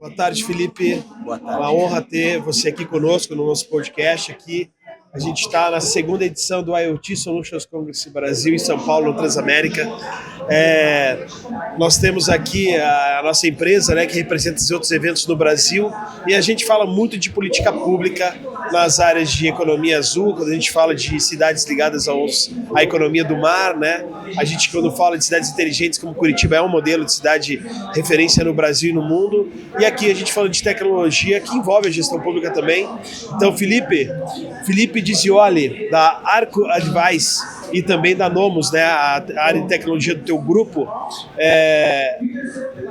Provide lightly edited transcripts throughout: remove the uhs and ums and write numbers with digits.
Boa tarde, Felipe. Boa Uma tarde. honra ter você aqui conosco no nosso podcast aqui. A gente está na segunda edição do IoT Solutions Congress Brasil em São Paulo, no Transamérica. Nós temos aqui a nossa empresa, né, que representa os outros eventos no Brasil, e a gente fala muito de política pública nas áreas de economia azul, quando a gente fala de cidades ligadas à economia do mar, né? A gente, quando fala de cidades inteligentes, como Curitiba é um modelo de cidade referência no Brasil e no mundo, e aqui a gente fala de tecnologia que envolve a gestão pública também. Então, Felipe Dizioli, da Arco Advice, e também da Nomos, né, a área de tecnologia do teu grupo.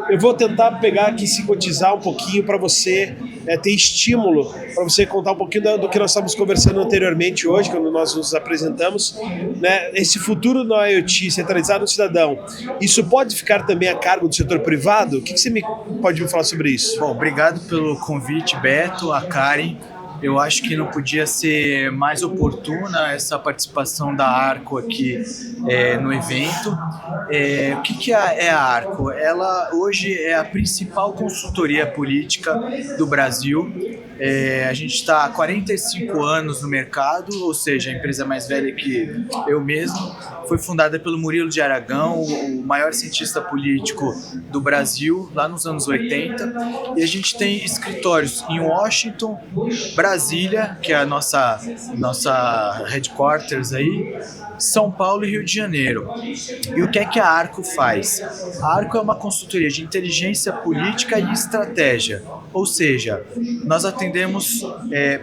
Eu vou tentar pegar aqui, psicotizar um pouquinho para você ter estímulo, para você contar um pouquinho do que nós estávamos conversando anteriormente hoje, quando nós nos apresentamos, né, esse futuro no IoT centralizado no cidadão. Isso pode ficar também a cargo do setor privado? O que você pode me falar sobre isso? Bom, obrigado pelo convite, Beto, a Karen. Eu acho que não podia ser mais oportuna essa participação da Arco aqui no evento. O que é a Arco? Ela hoje é a principal consultoria política do Brasil. A gente está há 45 anos no mercado, ou seja, a empresa mais velha que eu mesmo. Foi fundada pelo Murilo de Aragão, o maior cientista político do Brasil, lá nos anos 80. E a gente tem escritórios em Washington, Brasília, que é a nossa headquarters aí, São Paulo e Rio de Janeiro. E o que é que a Arco faz? A Arco é uma consultoria de inteligência política e estratégia, ou seja, nós atendemos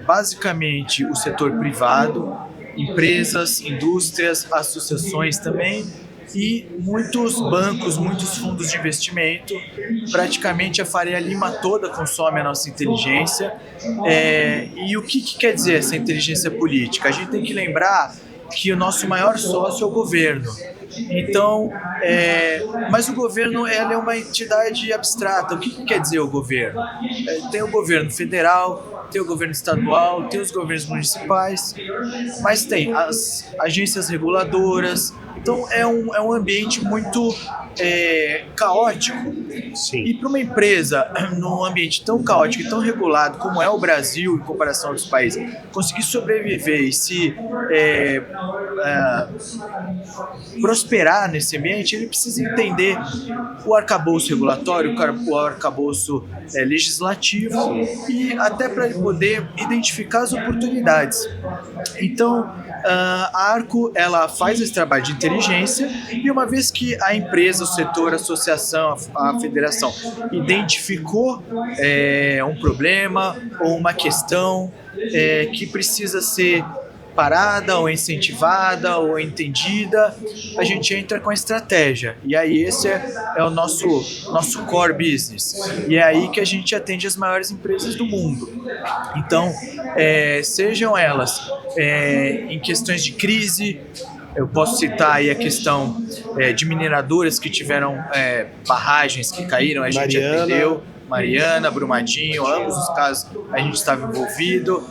basicamente o setor privado, empresas, indústrias, associações também, e muitos bancos, muitos fundos de investimento. Praticamente a Faria Lima toda consome a nossa inteligência. E o que quer dizer essa inteligência política? A gente tem que lembrar que o nosso maior sócio é o governo. Então, mas o governo é uma entidade abstrata. O que quer dizer o governo? Tem o governo federal, tem o governo estadual, tem os governos municipais, mas tem as agências reguladoras. Então é um ambiente muito caótico. Sim. E para uma empresa, num ambiente tão caótico e tão regulado como é o Brasil em comparação a outros países, conseguir sobreviver e se prosperar nesse ambiente, ele precisa entender o arcabouço regulatório, o arcabouço legislativo, e até para ele poder identificar as oportunidades. Então, a Arco, ela faz esse trabalho de inteligência, e uma vez que a empresa, o setor, a associação, a federação identificou um problema ou uma questão que precisa ser parada ou incentivada ou entendida, a gente entra com a estratégia. E aí esse é o nosso core business. E é aí que a gente atende as maiores empresas do mundo. Então, sejam elas em questões de crise. Eu posso citar aí a questão de mineradoras que tiveram barragens que caíram, a gente atendeu. Mariana, Brumadinho, ambos os casos a gente estava envolvido.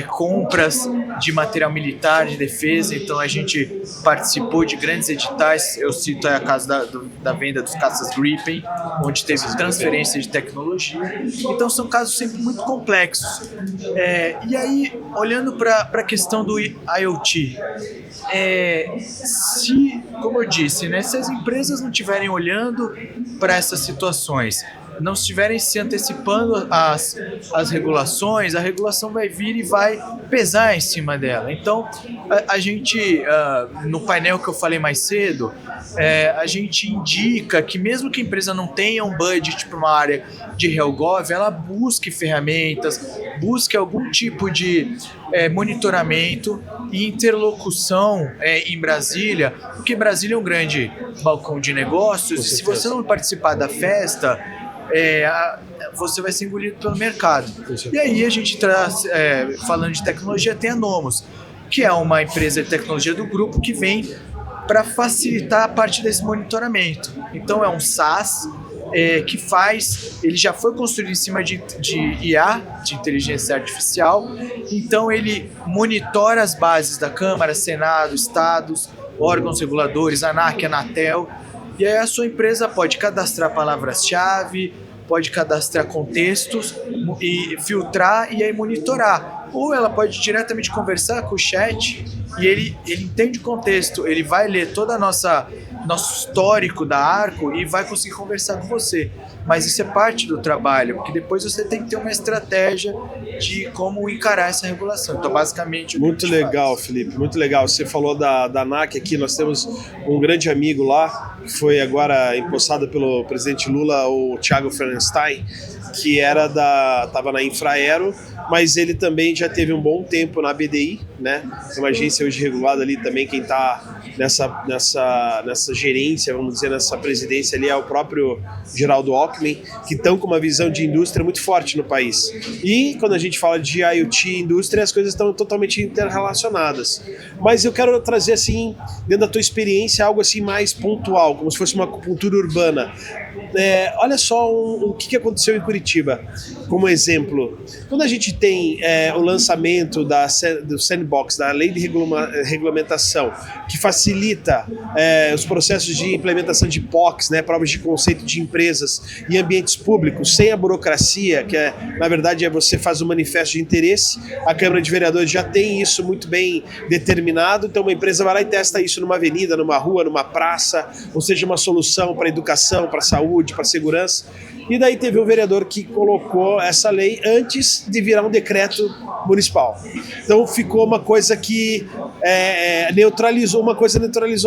Compras de material militar, de defesa, então a gente participou de grandes editais. Eu cito a casa da venda dos caças Gripen, onde teve transferência de tecnologia. Então são casos sempre muito complexos. E aí, olhando para a questão do IoT, como eu disse, né, se as empresas não estiverem olhando para essas situações, não estiverem se antecipando às regulações, a regulação vai vir e vai pesar em cima dela. Então, a gente, no painel que eu falei mais cedo, a gente indica que mesmo que a empresa não tenha um budget para uma área de HealthGov, ela busque ferramentas, busque algum tipo de monitoramento e interlocução em Brasília, porque Brasília é um grande balcão de negócios, e se você não participar da festa, você vai ser engolido pelo mercado. E aí a gente traz, falando de tecnologia, tem a Nomos, que é uma empresa de tecnologia do grupo que vem para facilitar a parte desse monitoramento. Então é um SaaS que ele já foi construído em cima de IA, de inteligência artificial. Então ele monitora as bases da Câmara, Senado, Estados, órgãos reguladores, ANAC, Anatel. E aí a sua empresa pode cadastrar palavras-chave, pode cadastrar contextos e filtrar e aí monitorar. Ou ela pode diretamente conversar com o chat e ele entende o contexto, ele vai ler todo nosso histórico da Arco e vai conseguir conversar com você. Mas isso é parte do trabalho, porque depois você tem que ter uma estratégia de como encarar essa regulação. Então, basicamente... Muito legal, Felipe, muito legal. Você falou da ANAC aqui, nós temos um grande amigo lá, que foi agora empossado pelo presidente Lula, o Thiago Fernanstein, que estava na Infraero, mas ele também já teve um bom tempo na BDI, né? É uma agência hoje regulada ali também, quem está nessa gerência, vamos dizer, nessa presidência ali é o próprio Geraldo Alckmin, que estão com uma visão de indústria muito forte no país. E quando a gente fala de IoT e indústria, as coisas estão totalmente interrelacionadas. Mas eu quero trazer, assim, dentro da tua experiência, algo assim mais pontual, como se fosse uma acupuntura urbana. Olha só o que aconteceu em Curitiba, como exemplo. Quando a gente tem o lançamento do Sandbox, da lei de regulamentação, que facilita os processos de implementação de POCs, né, provas de conceito de empresas em ambientes públicos, sem a burocracia, que na verdade você faz um manifesto de interesse, a Câmara de Vereadores já tem isso muito bem determinado, então uma empresa vai lá e testa isso numa avenida, numa rua, numa praça, ou seja, uma solução para educação, para saúde, para segurança. E daí teve um vereador que colocou essa lei antes de virar um decreto municipal. Então ficou uma coisa que neutralizou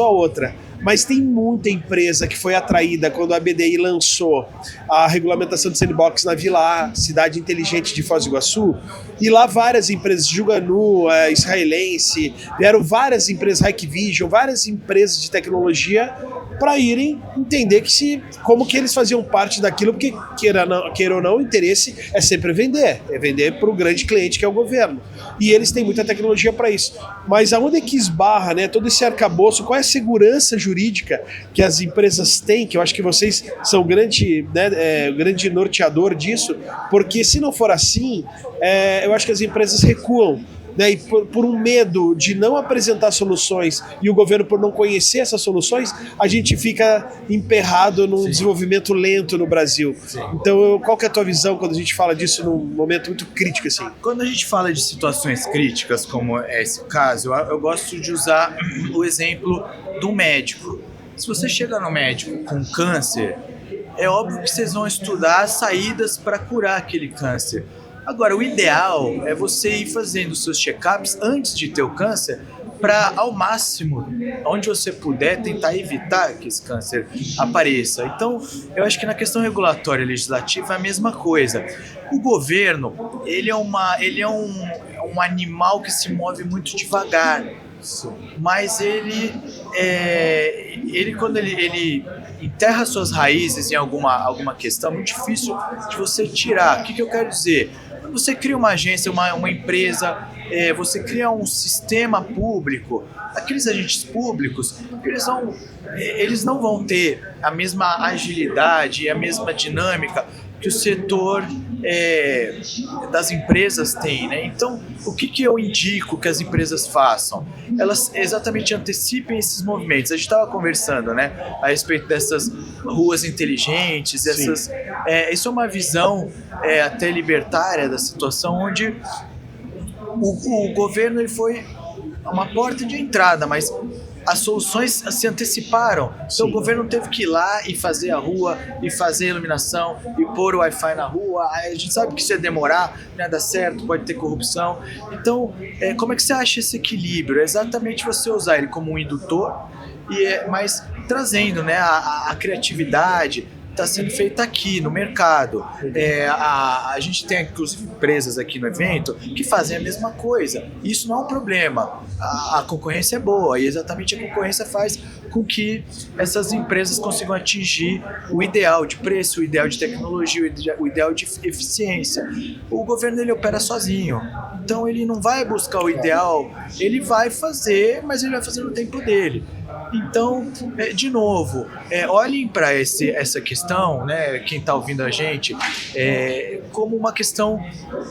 a outra. Mas tem muita empresa que foi atraída quando a BDI lançou a regulamentação de sandbox na Vila A, cidade inteligente de Foz do Iguaçu, e lá várias empresas, Juganu, israelense, vieram várias empresas, Hikvision, várias empresas de tecnologia para irem entender como que eles faziam parte daquilo, porque queira ou não, o interesse é sempre vender para o grande cliente que é o governo. E eles têm muita tecnologia para isso. Mas aonde é que esbarra, né, todo esse arcabouço, qual é a segurança jurídica que as empresas têm, que eu acho que vocês são o grande norteador disso, porque se não for assim, eu acho que as empresas recuam. Né, e por um medo de não apresentar soluções e o governo por não conhecer essas soluções, a gente fica emperrado num desenvolvimento lento no Brasil. Sim. Então, qual que é a tua visão quando a gente fala disso num momento muito crítico assim? Quando a gente fala de situações críticas, como é esse caso, eu gosto de usar o exemplo do médico. Se você chega no médico com câncer, é óbvio que vocês vão estudar saídas para curar aquele câncer. Agora, o ideal é você ir fazendo os seus check-ups antes de ter o câncer para, ao máximo, onde você puder, tentar evitar que esse câncer apareça. Então, eu acho que na questão regulatória e legislativa é a mesma coisa. O governo, ele é um animal que se move muito devagar, mas ele quando ele enterra suas raízes em alguma questão, é muito difícil de você tirar. O que eu quero dizer? Você cria uma agência, uma empresa, você cria um sistema público, aqueles agentes públicos, eles não vão ter a mesma agilidade e a mesma dinâmica que o setor das empresas tem, né? Então, o que eu indico que as empresas façam? Elas exatamente antecipem esses movimentos. A gente estava conversando, né, a respeito dessas ruas inteligentes, isso é uma visão até libertária da situação, onde o governo ele foi uma porta de entrada, mas as soluções se anteciparam. Então o governo teve que ir lá e fazer a rua, e fazer a iluminação, e pôr o Wi-Fi na rua. A gente sabe que isso ia demorar, não ia dar certo, pode ter corrupção. Então, como é que você acha esse equilíbrio? É exatamente você usar ele como um indutor, mas trazendo, né, a criatividade. Está sendo feita aqui no mercado. A gente tem inclusive empresas aqui no evento que fazem a mesma coisa. Isso não é um problema. A concorrência é boa e exatamente a concorrência faz com que essas empresas consigam atingir o ideal de preço, o ideal de tecnologia, o ideal de eficiência. O governo ele opera sozinho, então ele não vai buscar o ideal, ele vai fazer, mas ele vai fazer no tempo dele. Então, de novo, olhem para essa questão, né, quem está ouvindo a gente, como uma questão,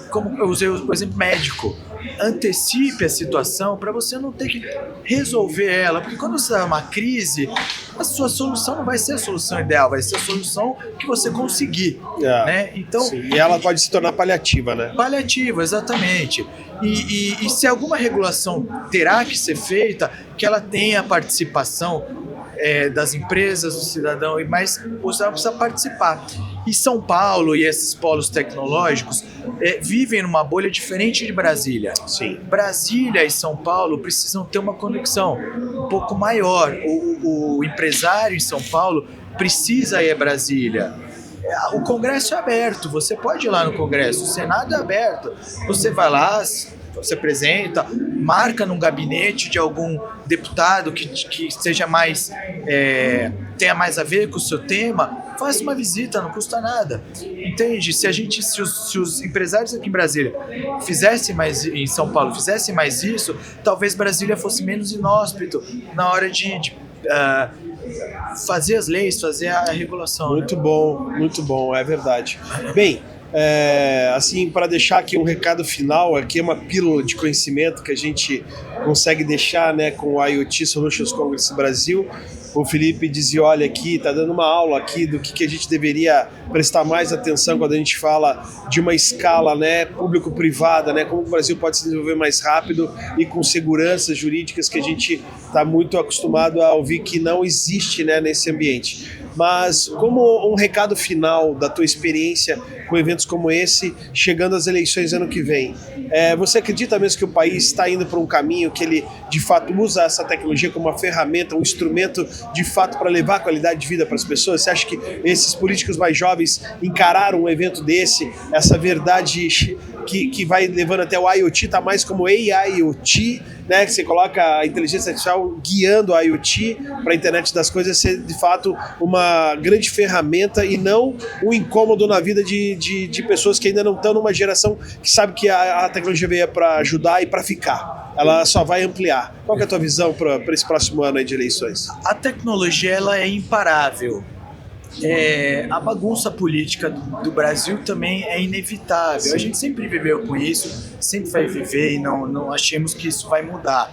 como eu usei o exemplo médico. antecipe a situação para você não ter que resolver ela, porque quando você está numa crise, a sua solução não vai ser a solução ideal, vai ser a solução que você conseguir, né? Então, sim. E ela pode se tornar paliativa, né? Paliativa, exatamente. E se alguma regulação terá que ser feita, que ela tenha a participação das empresas, do cidadão, mas o cidadão precisa participar. E São Paulo e esses polos tecnológicos vivem numa bolha diferente de Brasília. Sim. Brasília e São Paulo precisam ter uma conexão um pouco maior. O empresário em São Paulo precisa ir a Brasília. O Congresso é aberto, você pode ir lá no Congresso, o Senado é aberto, você vai lá, você apresenta, marca num gabinete de algum deputado que seja mais tenha mais a ver com o seu tema, faça uma visita, não custa nada, entende? Se os empresários aqui em Brasília fizessem mais, em São Paulo fizessem mais isso, talvez Brasília fosse menos inóspito na hora de fazer as leis, fazer a regulação. Muito bom, é verdade. Bem, assim, para deixar aqui um recado final, aqui é uma pílula de conhecimento que a gente consegue deixar, né, com o IoT Solutions Congress Brasil. O Felipe dizia, olha aqui, está dando uma aula aqui do que a gente deveria prestar mais atenção quando a gente fala de uma escala, né, público-privada, né, como o Brasil pode se desenvolver mais rápido e com seguranças jurídicas que a gente está muito acostumado a ouvir que não existe, né, nesse ambiente. Mas como um recado final da tua experiência com eventos como esse, chegando às eleições ano que vem, você acredita mesmo que o país está indo para um caminho que ele de fato usa essa tecnologia como uma ferramenta, um instrumento de fato para levar a qualidade de vida para as pessoas? Você acha que esses políticos mais jovens encararam um evento desse, essa verdade que vai levando até o IoT, tá mais como AIoT, né, que você coloca a inteligência artificial guiando a IoT para a internet das coisas ser de fato uma grande ferramenta e não um incômodo na vida de pessoas que ainda não estão numa geração que sabe que a tecnologia veio para ajudar e para ficar. Ela só vai ampliar. Qual que é a tua visão para esse próximo ano aí de eleições? A tecnologia ela é imparável. A bagunça política do Brasil também é inevitável. Sim. A gente sempre viveu com isso, sempre vai viver e não achemos que isso vai mudar.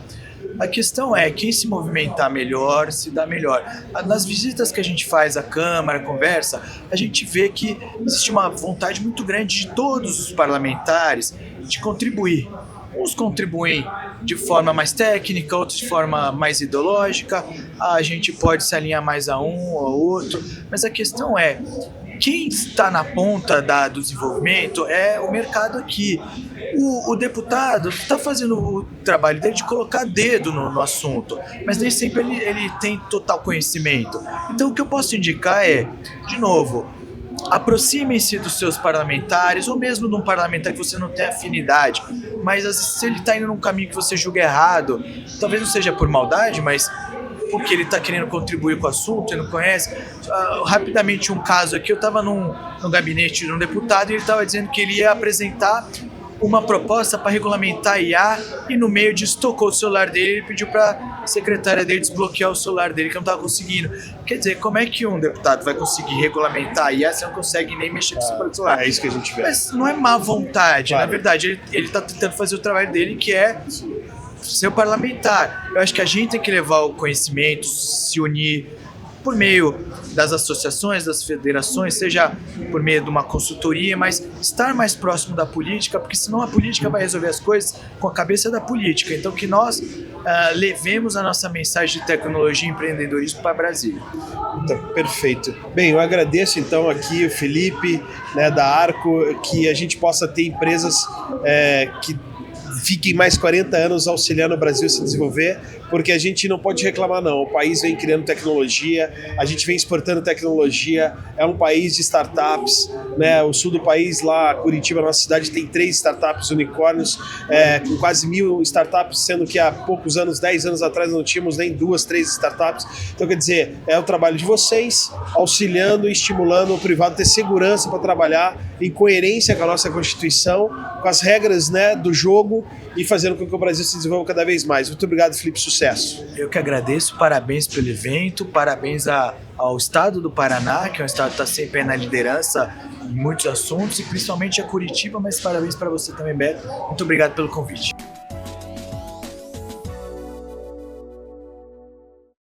A questão é, quem se movimentar melhor, se dá melhor. Nas visitas que a gente faz à Câmara, conversa, a gente vê que existe uma vontade muito grande de todos os parlamentares de contribuir. Uns contribuem de forma mais técnica, outros de forma mais ideológica, a gente pode se alinhar mais a um ou a outro, mas a questão é, quem está na ponta do desenvolvimento é o mercado aqui. O deputado está fazendo o trabalho dele de colocar dedo no assunto, mas nem sempre ele tem total conhecimento. Então o que eu posso indicar é, de novo, aproximem-se dos seus parlamentares, ou mesmo de um parlamentar que você não tem afinidade, mas às vezes se ele está indo num caminho que você julga errado, talvez não seja por maldade, mas porque ele está querendo contribuir com o assunto e não conhece. Rapidamente, um caso aqui, eu estava no gabinete de um deputado e ele estava dizendo que ele ia apresentar uma proposta para regulamentar a IA e no meio disso tocou o celular dele e ele pediu para a secretária dele desbloquear o celular dele que não estava conseguindo. Quer dizer, como é que um deputado vai conseguir regulamentar a IA se não consegue nem mexer com o celular? É isso que a gente vê. Mas não é má vontade, claro. Na verdade ele está tentando fazer o trabalho dele, que é ser parlamentar. Eu acho que a gente tem que levar o conhecimento, se unir por meio das associações, das federações, seja por meio de uma consultoria, mas estar mais próximo da política, porque senão a política vai resolver as coisas com a cabeça da política. Então que nós levemos a nossa mensagem de tecnologia e empreendedorismo para Brasília. Perfeito. Bem, eu agradeço então aqui o Felipe, né, da Arco, que a gente possa ter empresas que fiquem mais 40 anos auxiliando o Brasil a se desenvolver, porque a gente não pode reclamar não, o país vem criando tecnologia, a gente vem exportando tecnologia, é um país de startups, né? O sul do país, lá, Curitiba, nossa cidade, tem 3 startups unicórnios, com quase 1000 startups, sendo que há poucos anos, 10 anos atrás, não tínhamos nem 2, 3 startups. Então, quer dizer, é o trabalho de vocês, auxiliando e estimulando o privado a ter segurança para trabalhar em coerência com a nossa Constituição, com as regras, né, do jogo, e fazendo com que o Brasil se desenvolva cada vez mais. Muito obrigado, Felipe, sucesso. Eu que agradeço, parabéns pelo evento, parabéns ao estado do Paraná, que é um estado que está sempre na liderança em muitos assuntos, e principalmente a Curitiba, mas parabéns para você também, Beto. Muito obrigado pelo convite.